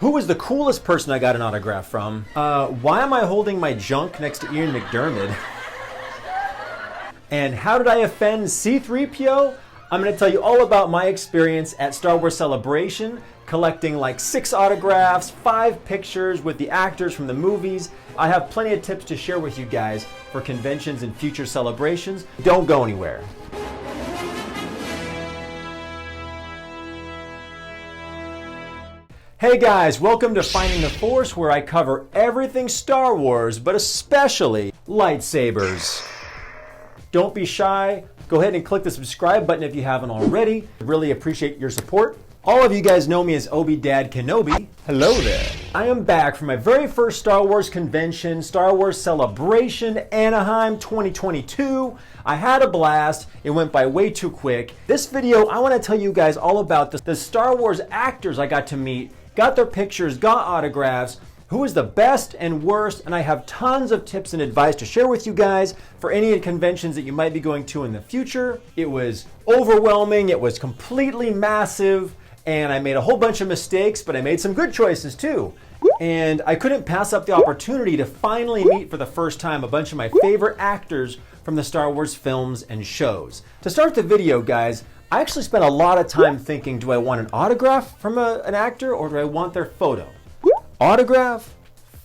Who was the coolest person I got an autograph from? Why am I holding my junk next to Ian McDiarmid? And how did I offend C-3PO? I'm going to tell you all about my experience at Star Wars Celebration, collecting like 6 autographs, 5 pictures with the actors from the movies. I have plenty of tips to share with you guys for conventions and future celebrations. Don't go anywhere. Hey guys, welcome to Finding the Force, where I cover everything Star Wars, but especially lightsabers. Don't be shy. Go ahead and click the subscribe button if you haven't already. I really appreciate your support. All of you guys know me as Obi-Dad Kenobi. Hello there. I am back from my very first Star Wars convention, Star Wars Celebration, Anaheim 2022. I had a blast. It went by way too quick. This video, I want to tell you guys all about the Star Wars actors I got to meet, got their pictures, got autographs, who is the best and worst, and I have tons of tips and advice to share with you guys for any conventions that you might be going to in the future. It was overwhelming, it was completely massive, and I made a whole bunch of mistakes, but I made some good choices too. And I couldn't pass up the opportunity to finally meet for the first time a bunch of my favorite actors from the Star Wars films and shows. To start the video, guys, I actually spent a lot of time thinking, do I want an autograph from an actor or do I want their photo? Autograph,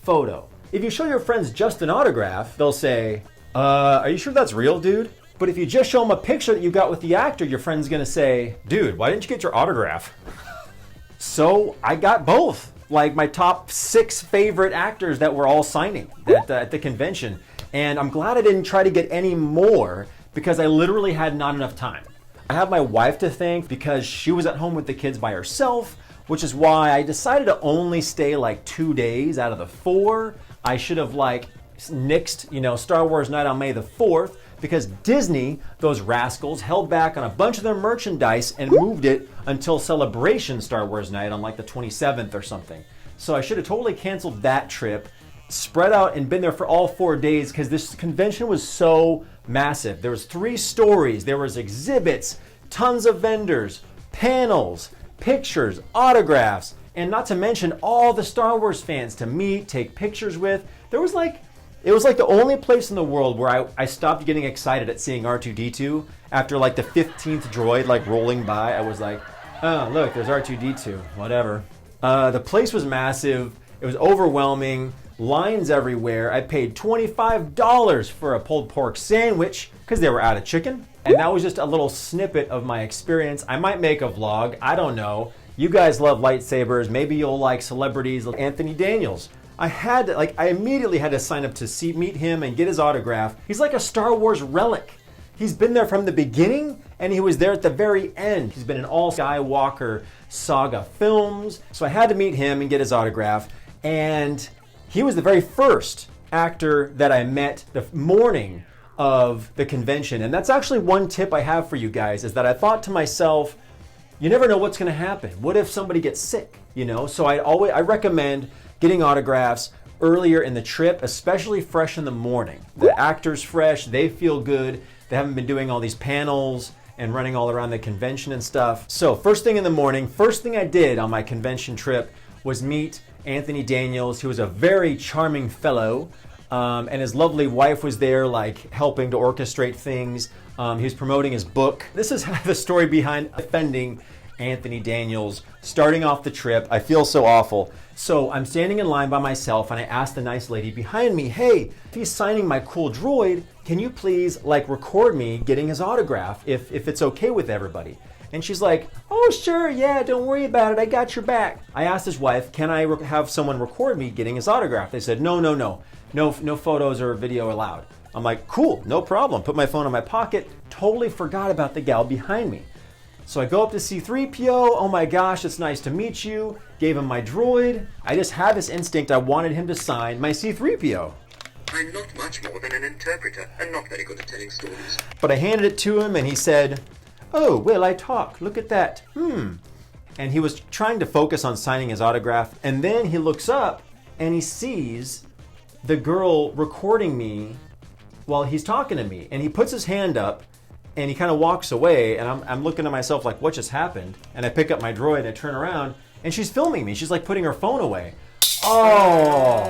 photo. If you show your friends just an autograph, they'll say, are you sure that's real, dude? But if you just show them a picture that you got with the actor, your friend's gonna say, dude, why didn't you get your autograph? So I got both. Like my top 6 favorite actors that were all signing at the convention. And I'm glad I didn't try to get any more because I literally had not enough time. I have my wife to thank because she was at home with the kids by herself, which is why I decided to only stay like 2 days out of the 4. I should have like nixed, Star Wars Night on May the 4th, because Disney, those rascals, held back on a bunch of their merchandise and moved it until Celebration Star Wars Night on like the 27th or something. So I should have totally canceled that trip, spread out and been there for all 4 days because this convention was so massive. There was 3 stories, there was exhibits, tons of vendors, panels, pictures, autographs, and not to mention all the Star Wars fans to meet, take pictures with. It was like the only place in the world where I stopped getting excited at seeing R2-D2 after like the 15th droid like rolling by. I was like, oh look, there's R2-D2, whatever. The place was massive, it was overwhelming, lines everywhere. I paid $25 for a pulled pork sandwich because they were out of chicken. And that was just a little snippet of my experience. I might make a vlog, I don't know. You guys love lightsabers, maybe you'll like celebrities like Anthony Daniels. I immediately had to sign up to meet him and get his autograph. He's like a Star Wars relic. He's been there from the beginning and he was there at the very end. He's been in all Skywalker saga films. So I had to meet him and get his autograph. And he was the very first actor that I met the morning of the convention. And that's actually one tip I have for you guys, is that I thought to myself, you never know what's gonna happen. What if somebody gets sick, So I recommend getting autographs earlier in the trip, especially fresh in the morning. The actor's fresh, they feel good. They haven't been doing all these panels and running all around the convention and stuff. So first thing in the morning, first thing I did on my convention trip was meet Anthony Daniels, who was a very charming fellow. And his lovely wife was there, like helping to orchestrate things. He was promoting his book. This is the story behind offending Anthony Daniels. Starting off the trip, I feel so awful. So I'm standing in line by myself and I asked the nice lady behind me, hey, if he's signing my cool droid, can you please record me getting his autograph if it's okay with everybody? And she's like, oh sure, yeah, don't worry about it, I got your back. I asked his wife, can I have someone record me getting his autograph? They said, no photos or video allowed. I'm like, cool, no problem. Put my phone in my pocket, totally forgot about the gal behind me. So I go up to C-3PO, oh my gosh, it's nice to meet you. Gave him my droid. I just had this instinct, I wanted him to sign my C-3PO. I'm not much more than an interpreter and not very good at telling stories. But I handed it to him and he said, oh, well, I talk, look at that, And he was trying to focus on signing his autograph, and then he looks up and he sees the girl recording me while he's talking to me. And he puts his hand up and he kind of walks away, and I'm looking at myself like, what just happened? And I pick up my droid and I turn around and she's filming me. She's like putting her phone away. Oh,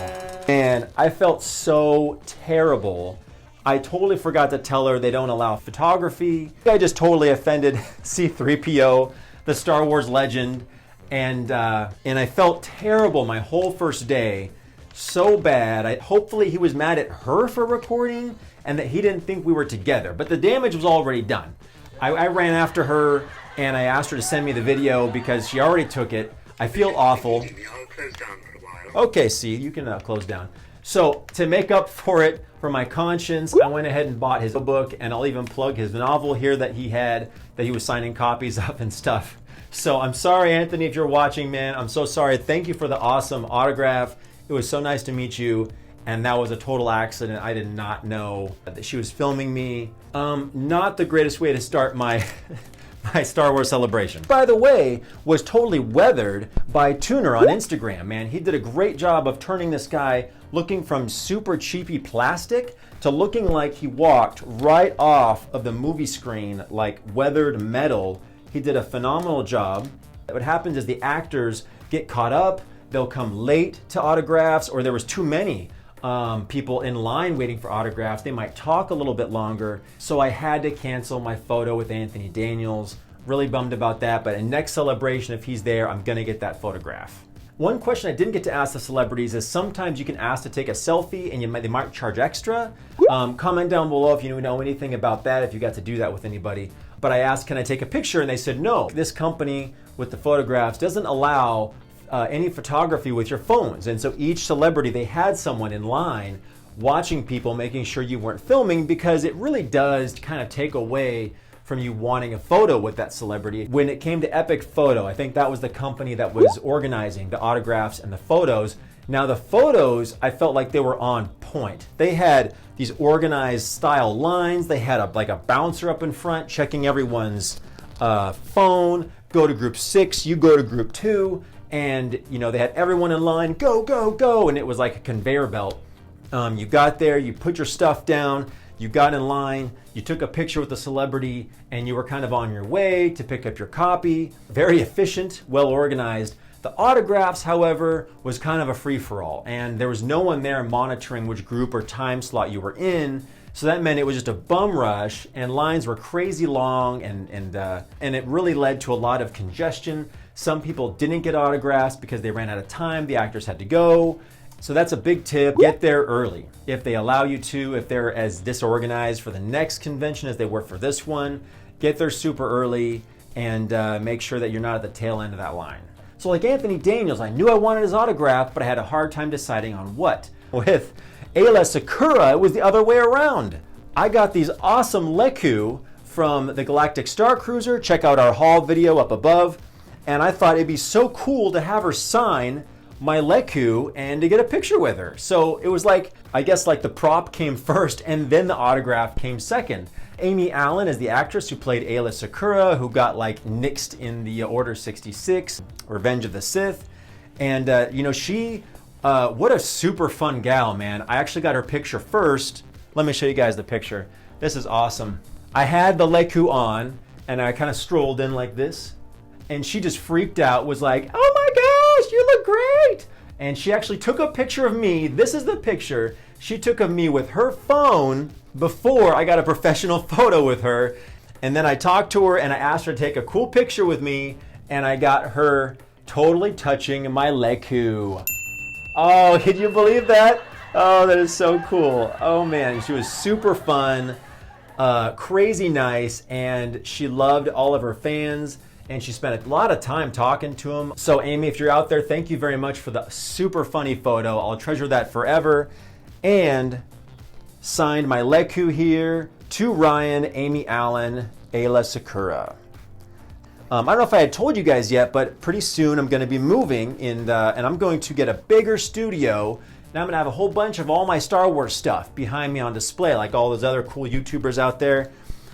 man, I felt so terrible. I totally forgot to tell her they don't allow photography. I just totally offended C-3PO, the Star Wars legend, and I felt terrible my whole first day. So bad. Hopefully he was mad at her for recording and that he didn't think we were together. But the damage was already done. I ran after her and I asked her to send me the video because she already took it. I feel awful. I'll close down for a while. Okay, see, you can close down. So to make up for it, for my conscience, I went ahead and bought his book, and I'll even plug his novel here that he had, that he was signing copies of and stuff. So I'm sorry, Anthony, if you're watching, man. I'm so sorry. Thank you for the awesome autograph. It was so nice to meet you. And that was a total accident. I did not know that she was filming me. Not the greatest way to start my my Star Wars celebration. By the way, was totally weathered by Tuner on Instagram, man. He did a great job of turning this guy looking from super cheapy plastic to looking like he walked right off of the movie screen like weathered metal. He did a phenomenal job. What happens is the actors get caught up, they'll come late to autographs, or there was too many people in line waiting for autographs. They might talk a little bit longer, so I had to cancel my photo with Anthony Daniels. Really bummed about that, but in next celebration, if he's there, I'm gonna get that photograph. One question I didn't get to ask the celebrities is sometimes you can ask to take a selfie and they might charge extra. Comment down below if you know anything about that, if you got to do that with anybody. But I asked, can I take a picture? And they said no. This company with the photographs doesn't allow any photography with your phones. And so each celebrity, they had someone in line watching people, making sure you weren't filming, because it really does kind of take away from you wanting a photo with that celebrity. When it came to Epic Photo, I think that was the company that was organizing the autographs and the photos. Now the photos, I felt like they were on point. They had these organized style lines. They had like a bouncer up in front checking everyone's phone. Go to group 6, you go to group 2. And they had everyone in line, go, go, go. And it was like a conveyor belt. You got there, you put your stuff down, you got in line, you took a picture with the celebrity, and you were kind of on your way to pick up your copy. Very efficient, well organized. The autographs, however, was kind of a free-for-all, and there was no one there monitoring which group or time slot you were in. So that meant it was just a bum rush, and lines were crazy long, and it really led to a lot of congestion. Some people didn't get autographs because they ran out of time. The actors had to go. So that's a big tip. Get there early if they allow you to. If they're as disorganized for the next convention as they were for this one, get there super early and make sure that you're not at the tail end of that line. So like Anthony Daniels, I knew I wanted his autograph, but I had a hard time deciding on what. With Aayla Secura, it was the other way around. I got these awesome Lekku from the Galactic Star Cruiser. Check out our haul video up above. And I thought it'd be so cool to have her sign my Lekku and to get a picture with her. So it was like, I guess like the prop came first and then the autograph came second. Amy Allen is the actress who played Aayla Secura, who got like nixed in the Order 66, Revenge of the Sith. And she, what a super fun gal, man. I actually got her picture first. Let me show you guys the picture. This is awesome. I had the Lekku on and I kind of strolled in like this. And she just freaked out, was like, oh my gosh, you look great. And she actually took a picture of me. This is the picture she took of me with her phone before I got a professional photo with her. And then I talked to her and I asked her to take a cool picture with me. And I got her totally touching my Lekku. Oh, can you believe that? Oh, that is so cool. Oh man, she was super fun, crazy nice. And she loved all of her fans. And she spent a lot of time talking to him. So Amy, if you're out there, thank you very much for the super funny photo. I'll treasure that forever. And signed my Lekku here to Ryan, Amy Allen, Aayla Secura. I don't know if I had told you guys yet, but pretty soon I'm going to be moving and I'm going to get a bigger studio. And I'm going to have a whole bunch of all my Star Wars stuff behind me on display, like all those other cool YouTubers out there.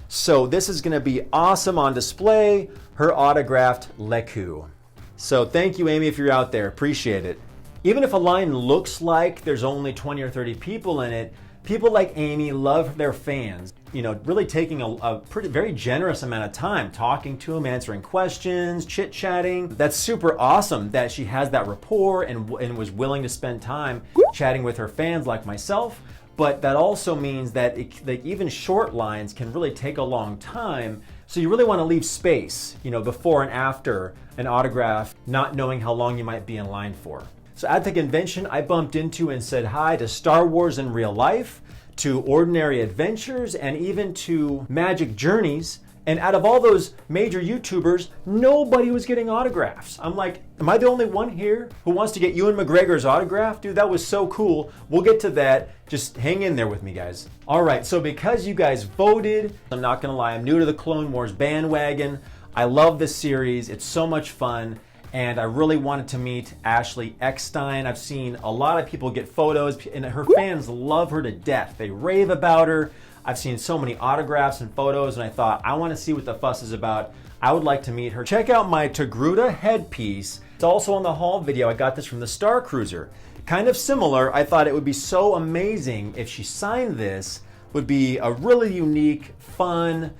So this is going to be awesome on display. Her autographed Lekku. So thank you, Amy, if you're out there. Appreciate it. Even if a line looks like there's only 20 or 30 people in it, People like Amy love their fans, you know, really taking a very generous amount of time talking to them, answering questions, chit-chatting. That's super awesome that she has that rapport and was willing to spend time chatting with her fans like myself. But that also means that even short lines can really take a long time. So you really want to leave space, you know, before and after an autograph, not knowing how long you might be in line for. So at the convention, I bumped into and said hi to Star Wars in real life, to Ordinary Adventures, and even to Magic Journeys. And out of all those major YouTubers, nobody was getting autographs. I'm like, am I the only one here who wants to get Ewan McGregor's autograph? Dude, that was so cool. We'll get to that. Just hang in there with me, guys. All right, so because you guys voted, I'm not gonna lie, I'm new to the Clone Wars bandwagon. I love this series. It's so much fun. And I really wanted to meet Ashley Eckstein. I've seen a lot of people get photos, and her fans love her to death. They rave about her. I've seen so many autographs and photos, and I thought, I want to see what the fuss is about. I would like to meet her. Check out my Togruta headpiece. It's also on the haul video. I got this from the Star Cruiser. Kind of similar. I thought it would be so amazing if she signed this. Would be a really unique, fun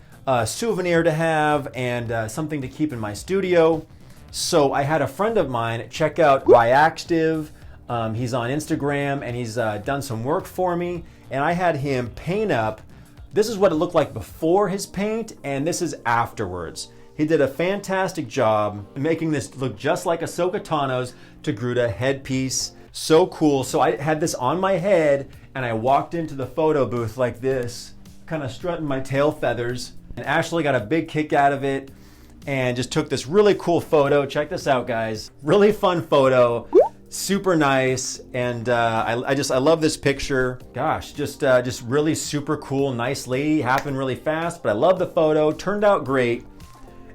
souvenir to have, and something to keep in my studio. So I had a friend of mine check out Reactive. He's on Instagram, and he's done some work for me. And I had him paint up. This is what it looked like before his paint, and this is afterwards. He did a fantastic job making this look just like Ahsoka Tano's Togruta headpiece. So cool. So I had this on my head, and I walked into the photo booth like this, kind of strutting my tail feathers. And Ashley got a big kick out of it, and just took this really cool photo. Check this out, guys. Really fun photo, super nice, and I love this picture. Gosh, just really super cool, nice lady. Happened really fast, but I love the photo. Turned out great.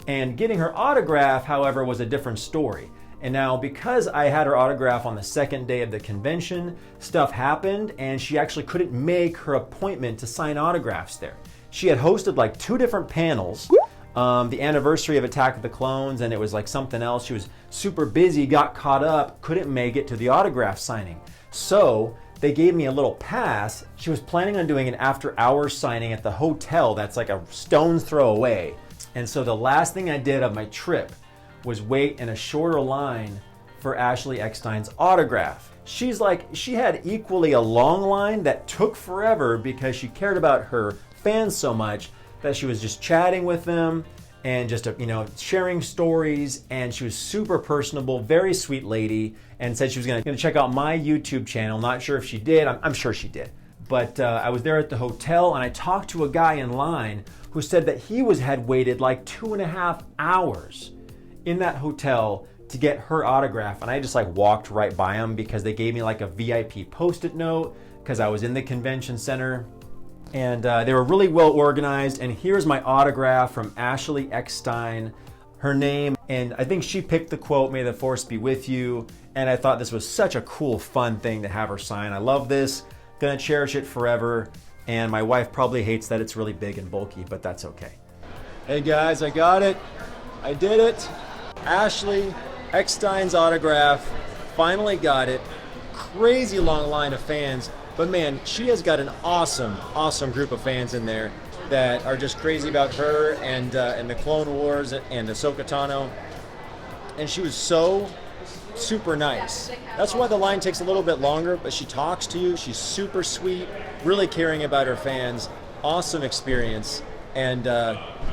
And getting her autograph, however, was a different story. And now, because I had her autograph on the second day of the convention, stuff happened, and she actually couldn't make her appointment to sign autographs there. She had hosted like 2 different panels. The anniversary of Attack of the Clones, and it was like something else. She was super busy, got caught up, couldn't make it to the autograph signing. So they gave me a little pass. She was planning on doing an after-hours signing at the hotel that's like a stone's throw away. And so the last thing I did of my trip was wait in a shorter line for Ashley Eckstein's autograph. She had equally a long line that took forever because she cared about her fans so much that she was just chatting with them and just, you know, sharing stories. And she was super personable, very sweet lady, and said she was gonna check out my YouTube channel. Not sure if she did. I'm sure she did. But I was there at the hotel, and I talked to a guy in line who said that he had waited like 2.5 hours in that hotel to get her autograph. And I just like walked right by him because they gave me like a VIP Post-it note because I was in the convention center. And they were really well organized. And here's my autograph from Ashley Eckstein, her name. And I think she picked the quote, "May the Force be with you." And I thought this was such a cool, fun thing to have her sign. I love this. Gonna cherish it forever. And my wife probably hates that it's really big and bulky, but that's okay. Hey guys, I got it. I did it. Ashley Eckstein's autograph. Finally got it. Crazy long line of fans. But man, she has got an awesome, awesome group of fans in there that are just crazy about her and the Clone Wars and Ahsoka Tano. And she was so super nice. That's why the line takes a little bit longer, but she talks to you. She's super sweet, really caring about her fans. Awesome experience. And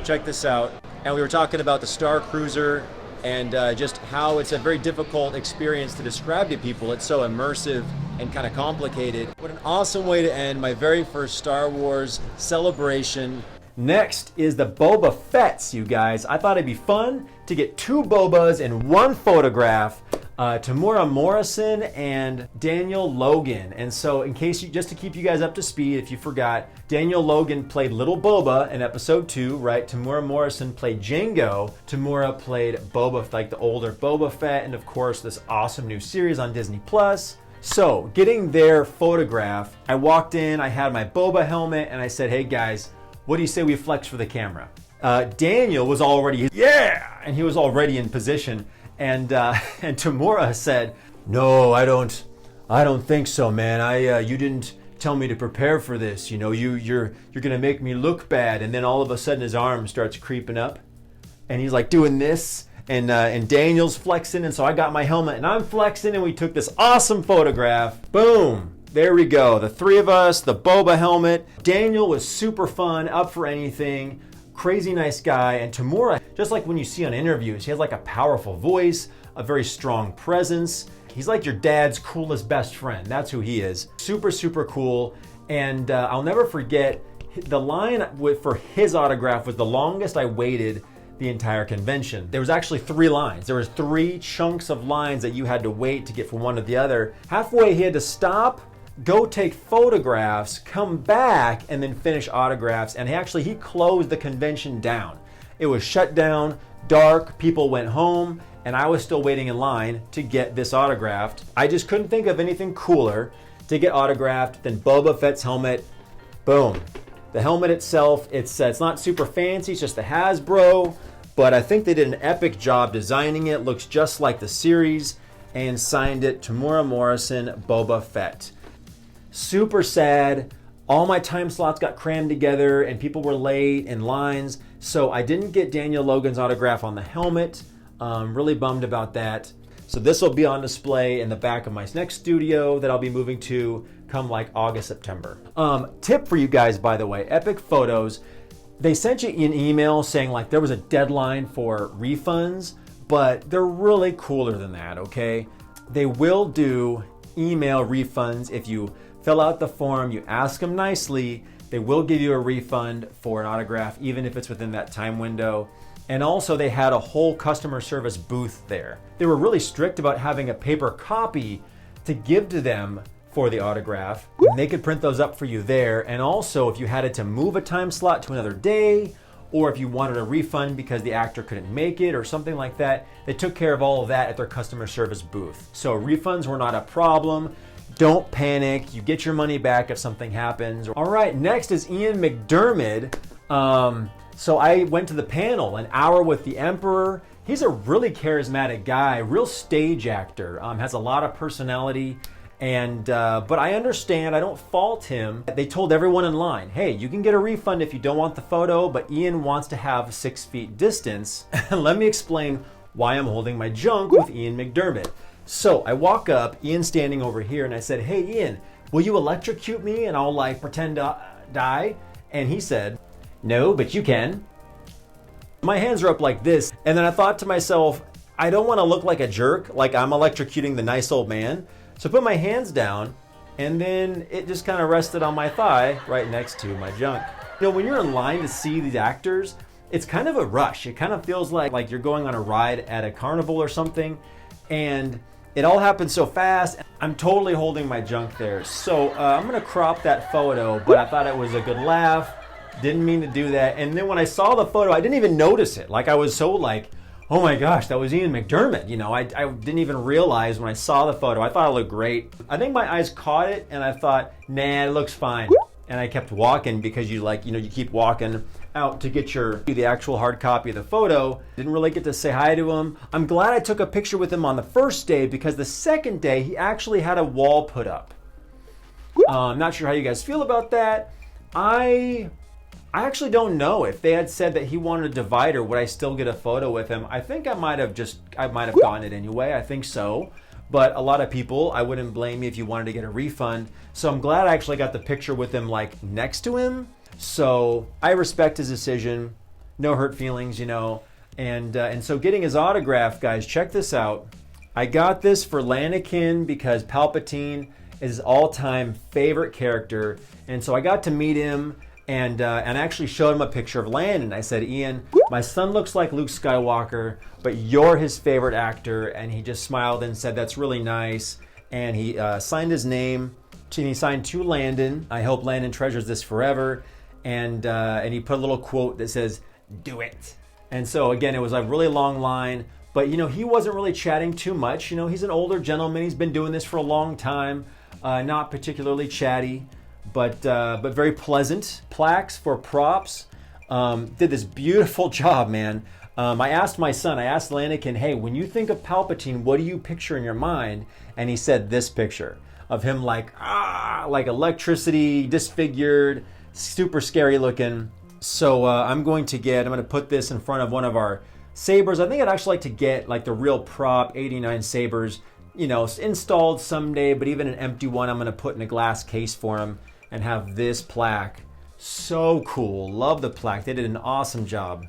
check this out. And we were talking about the Star Cruiser and just how it's a very difficult experience to describe to people. It's so immersive and kind of complicated. What an awesome way to end my very first Star Wars celebration. Next is the Boba Fetts, you guys. I thought it'd be fun to get 2 Bobas in one photograph. Temuera Morrison and Daniel Logan. And so in case just to keep you guys up to speed, if you forgot, Daniel Logan played Little Boba in episode 2, right? Temuera Morrison played Jango. Temuera played Boba, like the older Boba Fett, and of course this awesome new series on Disney+. So getting their photograph, I walked in, I had my Boba helmet, and I said, "Hey guys, what do you say we flex for the camera?" Daniel was already, and he was already in position. And Temuera said, "No, I don't think so, man. You tell me to prepare for this. You know, you're gonna make me look bad. And then all of a sudden his arm starts creeping up, and he's like doing this, and Daniel's flexing, and so I got my helmet and I'm flexing, and we took this awesome photograph. Boom. There we go. The three of us, the Boba helmet. Daniel was super fun, up for anything. Crazy nice guy. And Temuera, just like when you see on interviews, he has like a powerful voice, a very strong presence. He's like your dad's coolest best friend. That's who he is. Super, super cool. And I'll never forget, the line for his autograph was the longest I waited the entire convention. There was actually 3 lines. There was 3 chunks of lines that you had to wait to get from one to the other. Halfway, he had to stop, go take photographs, come back, and then finish autographs. And he closed the convention down. It was shut down, dark, people went home, and I was still waiting in line to get this autographed. I just couldn't think of anything cooler to get autographed than Boba Fett's helmet. Boom. The helmet itself, it's not super fancy, it's just a Hasbro, but I think they did an epic job designing it. Looks just like the series, and signed it Temuera Morrison, Boba Fett. Super sad. All my time slots got crammed together and people were late in lines, so I didn't get Daniel Logan's autograph on the helmet. Really bummed about that. So this will be on display in the back of my next studio that I'll be moving to come like August, September. Tip for you guys, by the way, Epic Photos, they sent you an email saying like there was a deadline for refunds, but they're really cooler than that, okay? They will do email refunds if you fill out the form, you ask them nicely, they will give you a refund for an autograph, even if it's within that time window. And also they had a whole customer service booth there. They were really strict about having a paper copy to give to them for the autograph. And they could print those up for you there. And also if you had to move a time slot to another day, or if you wanted a refund because the actor couldn't make it or something like that, they took care of all of that at their customer service booth. So refunds were not a problem. Don't panic, you get your money back if something happens. All right, next is Ian McDiarmid. So I went to the panel, an hour with the Emperor. He's a really charismatic guy, real stage actor, has a lot of personality. And but I understand, I don't fault him. They told everyone in line, hey, you can get a refund if you don't want the photo, but Ian wants to have 6 feet distance. Let me explain why I'm holding my junk with Ian McDiarmid. So I walk up, Ian's standing over here, and I said, hey Ian, will you electrocute me and I'll like pretend to die? And he said, no, but you can. My hands are up like this, and then I thought to myself, I don't want to look like a jerk, like I'm electrocuting the nice old man. So I put my hands down, and then it just kind of rested on my thigh right next to my junk. You know, when you're in line to see these actors, it's kind of a rush. It kind of feels like you're going on a ride at a carnival or something, and it all happened so fast. I'm totally holding my junk there. So I'm gonna crop that photo, but I thought it was a good laugh. Didn't mean to do that. And then when I saw the photo, I didn't even notice it. Like I was so like, oh my gosh, that was Ian McDiarmid. You know, I didn't even realize when I saw the photo. I thought it looked great. I think my eyes caught it and I thought, nah, it looks fine. And I kept walking because you keep walking out to get the actual hard copy of the photo. Didn't really get to say hi to him. I'm glad I took a picture with him on the first day because the second day he actually had a wall put up. I'm not sure how you guys feel about that. I actually don't know if they had said that he wanted a divider, would I still get a photo with him? I think I might have gotten it anyway. I think so. But a lot of people, I wouldn't blame you if you wanted to get a refund. So I'm glad I actually got the picture with him like next to him. So I respect his decision. No hurt feelings, you know. And so getting his autograph, guys, check this out. I got this for Anakin because Palpatine is his all-time favorite character. And so I got to meet him and actually showed him a picture of Landon. I said, Ian, my son looks like Luke Skywalker, but you're his favorite actor. And he just smiled and said, that's really nice. And he signed his name, and he signed to Landon. I hope Landon treasures this forever. And he put a little quote that says, do it. And so again, it was a really long line, but you know, he wasn't really chatting too much. You know, he's an older gentleman. He's been doing this for a long time. Not particularly chatty, but very pleasant. Plaques for props. Did this beautiful job, man. I asked Anakin, hey, when you think of Palpatine, what do you picture in your mind? And he said this picture. of him like electricity, disfigured, super scary looking. So I'm going to put this in front of one of our sabers. I think I'd actually like to get like the real prop 89 sabers, you know, installed someday, but even an empty one I'm going to put in a glass case for him and have this plaque. So cool. Love the plaque. They did an awesome job.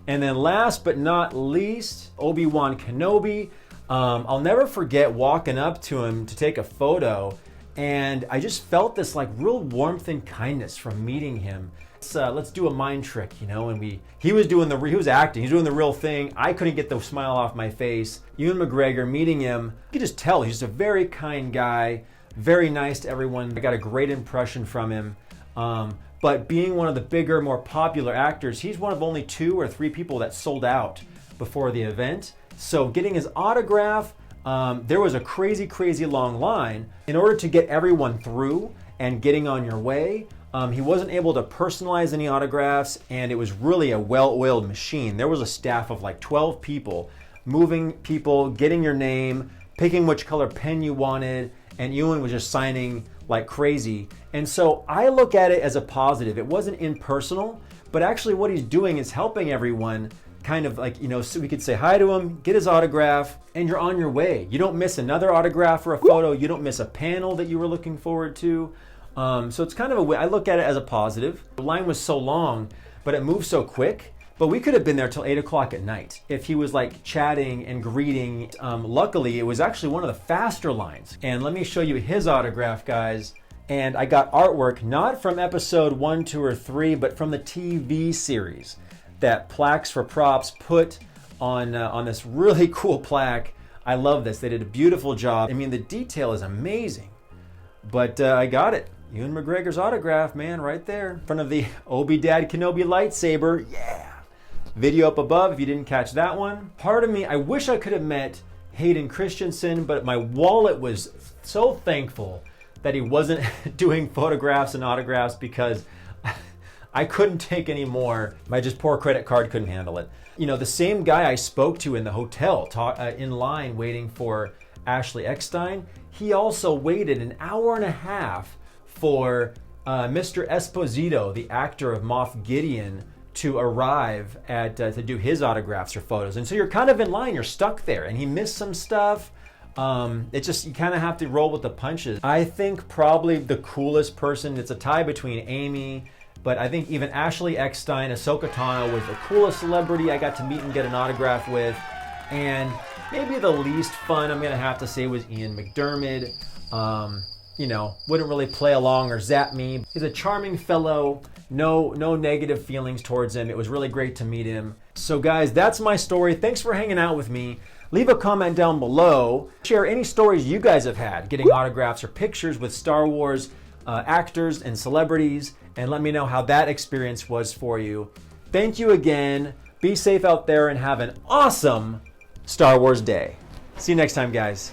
And then last but not least, Obi-Wan Kenobi. I'll never forget walking up to him to take a photo, and I just felt this like real warmth and kindness from meeting him. Let's do a mind trick, you know, and he was acting, he was doing the real thing. I couldn't get the smile off my face. Ewan McGregor, meeting him, you could just tell he's just a very kind guy, very nice to everyone. I got a great impression from him. But being one of the bigger, more popular actors, he's one of only 2 or 3 people that sold out before the event. So getting his autograph, there was a crazy long line. In order to get everyone through and getting on your way, he wasn't able to personalize any autographs, and it was really a well-oiled machine. There was a staff of like 12 people, moving people, getting your name, picking which color pen you wanted, and Ewan was just signing like crazy. And so I look at it as a positive. It wasn't impersonal, but actually what he's doing is helping everyone kind of like, you know, so we could say hi to him, get his autograph, and you're on your way. You don't miss another autograph or a photo. You don't miss a panel that you were looking forward to. So it's kind of a way, I look at it as a positive. The line was so long, but it moved so quick. But we could have been there till 8 o'clock at night if he was like chatting and greeting. Luckily, it was actually one of the faster lines. And let me show you his autograph, guys. And I got artwork, not from episode 1, 2, or 3, but from the TV series that Plaques for Props put on this really cool plaque. I love this. They did a beautiful job. I mean, the detail is amazing. But I got it. Ewan McGregor's autograph, man, right there in front of the Obi-Dad Kenobi lightsaber. Yeah. Video up above if you didn't catch that one. Part of me, I wish I could have met Hayden Christensen, but my wallet was so thankful that he wasn't doing photographs and autographs because I couldn't take any more. My just poor credit card couldn't handle it. You know, the same guy I spoke to in the hotel in line waiting for Ashley Eckstein, he also waited an hour and a half for Mr. Esposito, the actor of Moff Gideon, to arrive at to do his autographs or photos. And so you're kind of in line, you're stuck there, and he missed some stuff. It's just, you kind of have to roll with the punches. I think probably the coolest person, it's a tie between Amy, but I think even Ashley Eckstein, Ahoska Tano was the coolest celebrity I got to meet and get an autograph with. And maybe the least fun, I'm gonna have to say, was Ian McDiarmid. You know, wouldn't really play along or zap me. He's a charming fellow, no negative feelings towards him. It was really great to meet him. So guys, that's my story. Thanks for hanging out with me. Leave a comment down below. Share any stories you guys have had, getting autographs or pictures with Star Wars actors and celebrities, and let me know how that experience was for you. Thank you again. Be safe out there and have an awesome Star Wars day. See you next time, guys.